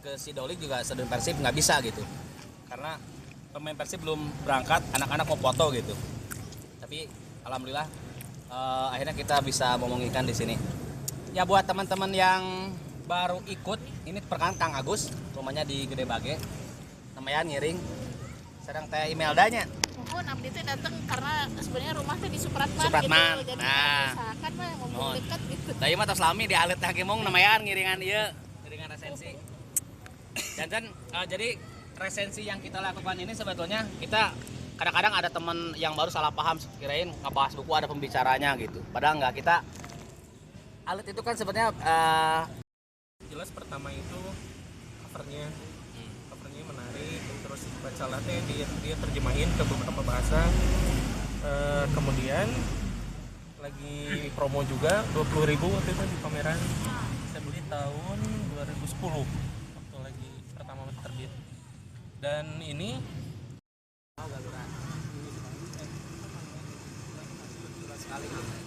ke Sidolik juga Stadion Persib nggak bisa gitu, karena pemain Persib belum berangkat, anak-anak mau foto gitu. Tapi alhamdulillah akhirnya kita bisa memungkinkan di sini. Ya buat teman-teman yang baru ikut, ini perkenalkan Kang Agus, rumahnya di Gede Bage, namanya ngiring. Sedang teh Imildanya. Mohon abdi teh datang karena sebenarnya rumah teh di Supratman, Supratman. gitu. Jadi Nah, usahakan mah ngomong dekat gitu. tadi mah tos lami di alit hakimong namanya ngiringan ieu, ngiringan resensi. Dan jadi resensi yang kita lakukan ini sebetulnya kita kadang-kadang ada teman yang baru salah paham, kirain ngebahas buku ada pembicaranya gitu. Padahal enggak, kita alit itu kan sebenarnya jelas pertama itu covernya menarik, terus baca latte dia terjemahin ke beberapa bahasa. Kemudian lagi promo juga 20.000 waktu itu di pameran. Saya beli tahun 2010 waktu lagi pertama terbit. Dan ini sekali.